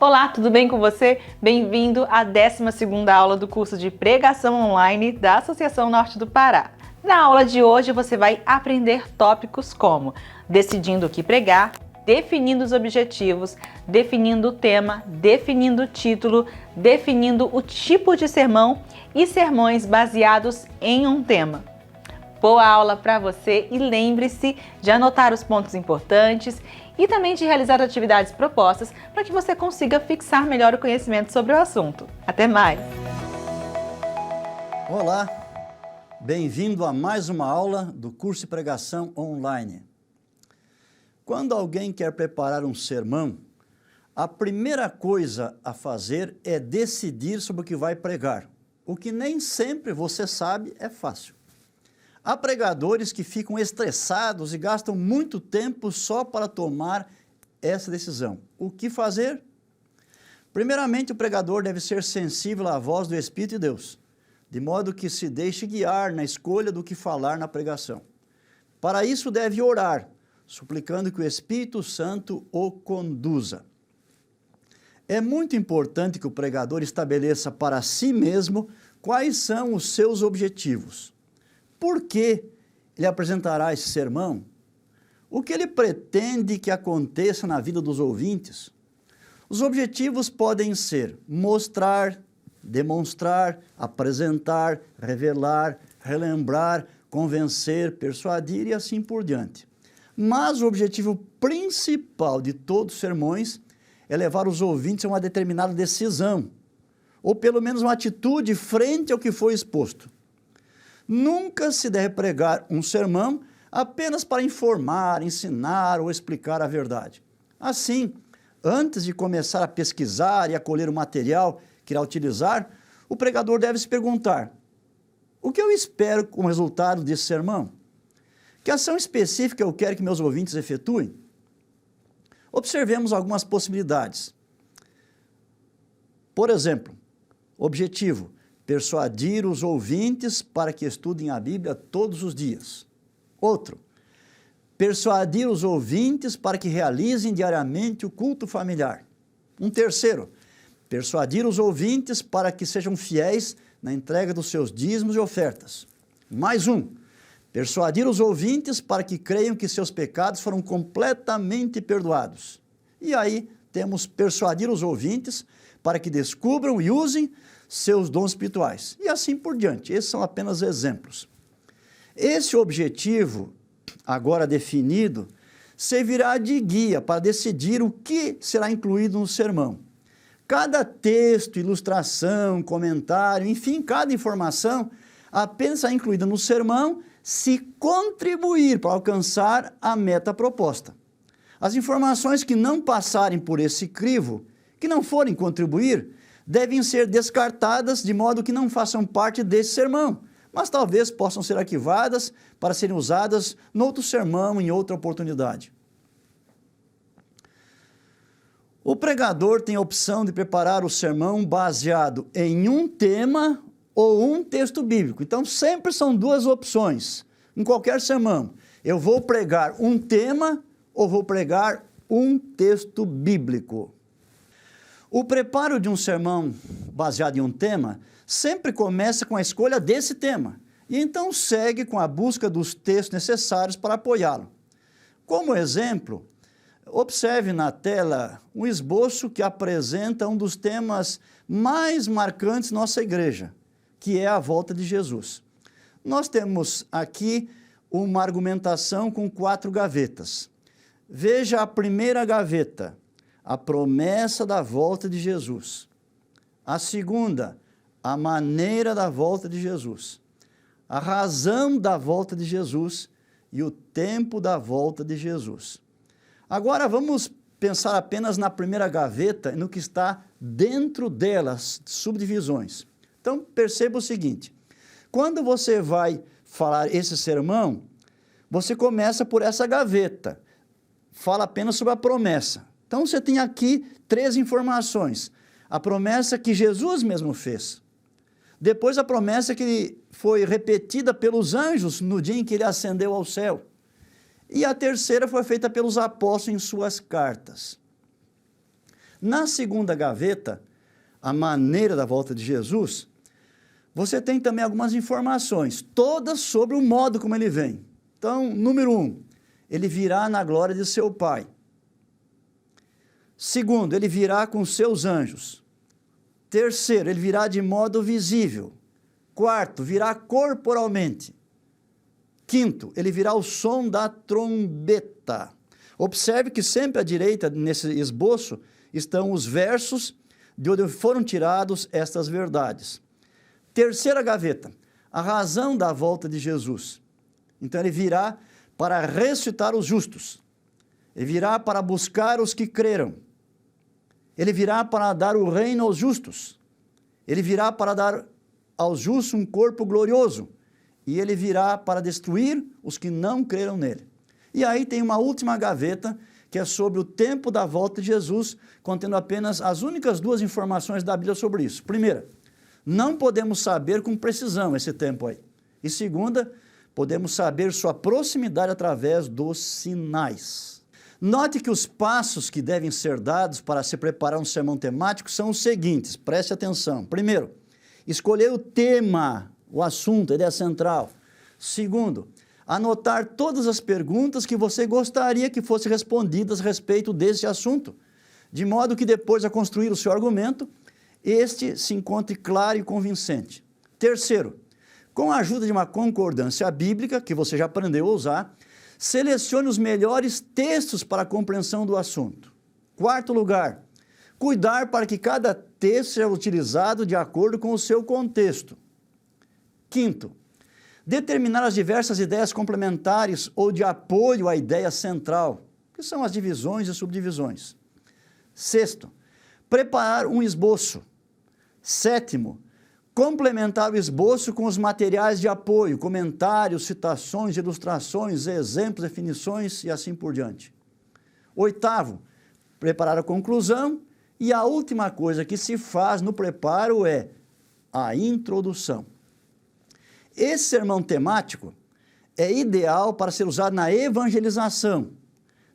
Olá, tudo bem com você? Bem-vindo à 12ª aula do curso de Pregação Online da Associação Norte do Pará. Na aula de hoje você vai aprender tópicos como decidindo o que pregar, definindo os objetivos, definindo o tema, definindo o título, definindo o tipo de sermão e sermões baseados em um tema. Boa aula para você e lembre-se de anotar os pontos importantes e também de realizar atividades propostas para que você consiga fixar melhor o conhecimento sobre o assunto. Até mais! Olá, bem-vindo a mais uma aula do curso de Pregação Online. Quando alguém quer preparar um sermão, a primeira coisa a fazer é decidir sobre o que vai pregar, o que nem sempre você sabe é fácil. Há pregadores que ficam estressados e gastam muito tempo só para tomar essa decisão. O que fazer? Primeiramente, o pregador deve ser sensível à voz do Espírito de Deus, de modo que se deixe guiar na escolha do que falar na pregação. Para isso, deve orar, suplicando que o Espírito Santo o conduza. É muito importante que o pregador estabeleça para si mesmo quais são os seus objetivos. Por que ele apresentará esse sermão? O que ele pretende que aconteça na vida dos ouvintes? Os objetivos podem ser mostrar, demonstrar, apresentar, revelar, relembrar, convencer, persuadir e assim por diante. Mas o objetivo principal de todos os sermões é levar os ouvintes a uma determinada decisão, ou pelo menos uma atitude frente ao que foi exposto. Nunca se deve pregar um sermão apenas para informar, ensinar ou explicar a verdade. Assim, antes de começar a pesquisar e a colher o material que irá utilizar, o pregador deve se perguntar: o que eu espero como resultado desse sermão? Que ação específica eu quero que meus ouvintes efetuem? Observemos algumas possibilidades. Por exemplo, objetivo: persuadir os ouvintes para que estudem a Bíblia todos os dias. Outro, persuadir os ouvintes para que realizem diariamente o culto familiar. Um terceiro, persuadir os ouvintes para que sejam fiéis na entrega dos seus dízimos e ofertas. Mais um, persuadir os ouvintes para que creiam que seus pecados foram completamente perdoados. E aí temos persuadir os ouvintes para que descubram e usem seus dons espirituais, e assim por diante. Esses são apenas exemplos. Esse objetivo, agora definido, servirá de guia para decidir o que será incluído no sermão. Cada texto, ilustração, comentário, enfim, cada informação apenas será incluída no sermão se contribuir para alcançar a meta proposta. As informações que não passarem por esse crivo, que não forem contribuir, devem ser descartadas de modo que não façam parte desse sermão, mas talvez possam ser arquivadas para serem usadas no outro sermão, em outra oportunidade. O pregador tem a opção de preparar o sermão baseado em um tema ou um texto bíblico. Então, sempre são duas opções. Em qualquer sermão, eu vou pregar um tema ou vou pregar um texto bíblico. O preparo de um sermão baseado em um tema sempre começa com a escolha desse tema e então segue com a busca dos textos necessários para apoiá-lo. Como exemplo, observe na tela um esboço que apresenta um dos temas mais marcantes da nossa igreja, que é a volta de Jesus. Nós temos aqui uma argumentação com 4 gavetas. Veja a primeira gaveta: a promessa da volta de Jesus. A segunda, a maneira da volta de Jesus. A razão da volta de Jesus e o tempo da volta de Jesus. Agora vamos pensar apenas na primeira gaveta e no que está dentro delas, subdivisões. Então perceba o seguinte: quando você vai falar esse sermão, você começa por essa gaveta, fala apenas sobre a promessa. Então, você tem aqui 3 informações. A promessa que Jesus mesmo fez. Depois, a promessa que foi repetida pelos anjos no dia em que ele ascendeu ao céu. E a terceira foi feita pelos apóstolos em suas cartas. Na segunda gaveta, a maneira da volta de Jesus, você tem também algumas informações, todas sobre o modo como ele vem. Então, número 1, ele virá na glória de seu Pai. Segundo, ele virá com seus anjos. Terceiro, ele virá de modo visível. Quarto, virá corporalmente. Quinto, ele virá ao som da trombeta. Observe que sempre à direita, nesse esboço, estão os versos de onde foram tirados estas verdades. Terceira gaveta, a razão da volta de Jesus. Então ele virá para ressuscitar os justos. Ele virá para buscar os que creram. Ele virá para dar o reino aos justos. Ele virá para dar aos justos um corpo glorioso. E ele virá para destruir os que não creram nele. E aí tem uma última gaveta, que é sobre o tempo da volta de Jesus, contendo apenas as únicas 2 informações da Bíblia sobre isso. Primeira, não podemos saber com precisão esse tempo aí. E segunda, podemos saber sua proximidade através dos sinais. Note que os passos que devem ser dados para se preparar um sermão temático são os seguintes, preste atenção. Primeiro, escolher o tema, o assunto, a ideia central. Segundo, anotar todas as perguntas que você gostaria que fossem respondidas a respeito desse assunto, de modo que depois, a construir o seu argumento, este se encontre claro e convincente. Terceiro, com a ajuda de uma concordância bíblica, que você já aprendeu a usar, selecione os melhores textos para a compreensão do assunto. Quarto lugar, cuidar para que cada texto seja utilizado de acordo com o seu contexto. Quinto, determinar as diversas ideias complementares ou de apoio à ideia central, que são as divisões e subdivisões. Sexto, preparar um esboço. Sétimo, complementar o esboço com os materiais de apoio, comentários, citações, ilustrações, exemplos, definições e assim por diante. Oitavo, preparar a conclusão. E a última coisa que se faz no preparo é a introdução. Esse sermão temático é ideal para ser usado na evangelização,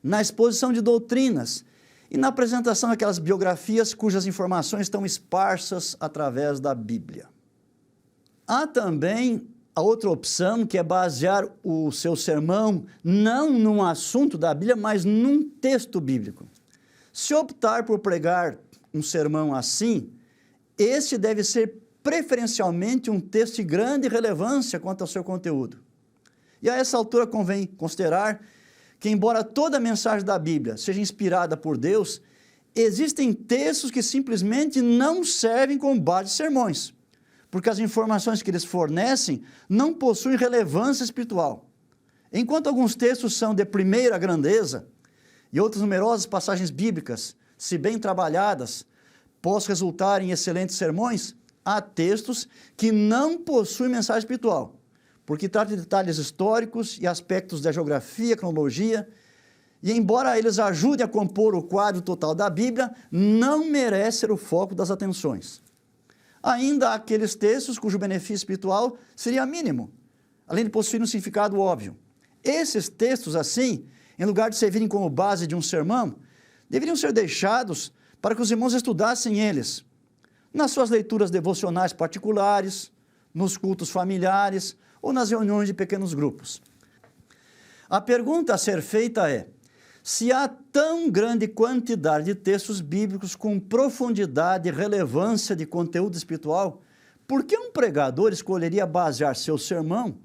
na exposição de doutrinas e na apresentação daquelas biografias cujas informações estão esparsas através da Bíblia. Há também a outra opção, que é basear o seu sermão não num assunto da Bíblia, mas num texto bíblico. Se optar por pregar um sermão assim, este deve ser preferencialmente um texto de grande relevância quanto ao seu conteúdo. E a essa altura convém considerar que, embora toda a mensagem da Bíblia seja inspirada por Deus, existem textos que simplesmente não servem como base de sermões, porque as informações que eles fornecem não possuem relevância espiritual. Enquanto alguns textos são de primeira grandeza e outras numerosas passagens bíblicas, se bem trabalhadas, possam resultar em excelentes sermões, há textos que não possuem mensagem espiritual, porque tratam de detalhes históricos e aspectos da geografia, cronologia, e embora eles ajudem a compor o quadro total da Bíblia, não merecem ser o foco das atenções. Ainda há aqueles textos cujo benefício espiritual seria mínimo, além de possuir um significado óbvio. Esses textos, assim, em lugar de servirem como base de um sermão, deveriam ser deixados para que os irmãos estudassem eles, nas suas leituras devocionais particulares, nos cultos familiares ou nas reuniões de pequenos grupos. A pergunta a ser feita é: se há tão grande quantidade de textos bíblicos com profundidade e relevância de conteúdo espiritual, por que um pregador escolheria basear seu sermão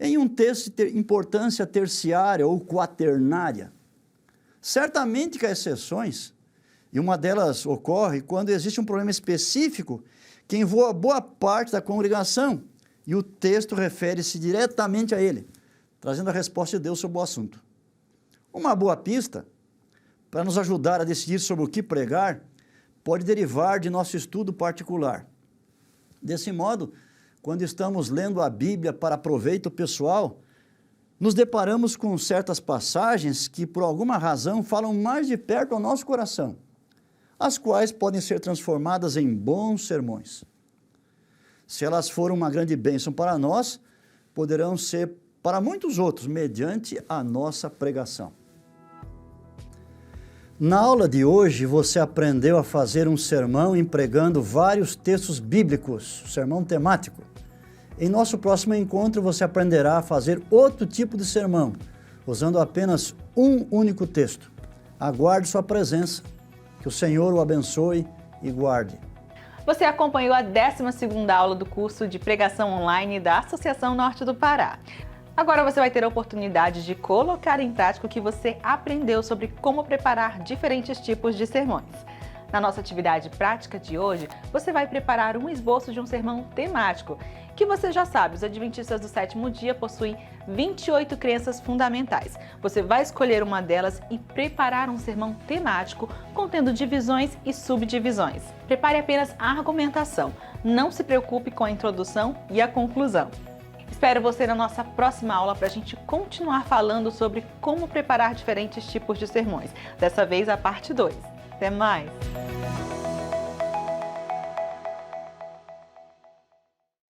em um texto de importância terciária ou quaternária? Certamente que há exceções, e uma delas ocorre quando existe um problema específico que envolve boa parte da congregação, e o texto refere-se diretamente a ele, trazendo a resposta de Deus sobre o assunto. Uma boa pista para nos ajudar a decidir sobre o que pregar pode derivar de nosso estudo particular. Desse modo, quando estamos lendo a Bíblia para proveito pessoal, nos deparamos com certas passagens que, por alguma razão, falam mais de perto ao nosso coração, as quais podem ser transformadas em bons sermões. Se elas forem uma grande bênção para nós, poderão ser para muitos outros, mediante a nossa pregação. Na aula de hoje, você aprendeu a fazer um sermão empregando vários textos bíblicos, sermão temático. Em nosso próximo encontro, você aprenderá a fazer outro tipo de sermão, usando apenas um único texto. Aguarde sua presença, que o Senhor o abençoe e guarde. Você acompanhou a 12ª aula do curso de pregação online da Associação Norte do Pará. Agora você vai ter a oportunidade de colocar em prática o que você aprendeu sobre como preparar diferentes tipos de sermões. Na nossa atividade prática de hoje, você vai preparar um esboço de um sermão temático, que você já sabe, os adventistas do 7º dia possuem 28 crenças fundamentais. Você vai escolher uma delas e preparar um sermão temático contendo divisões e subdivisões. Prepare apenas a argumentação, não se preocupe com a introdução e a conclusão. Espero você na nossa próxima aula para a gente continuar falando sobre como preparar diferentes tipos de sermões. Dessa vez a parte 2. Até mais!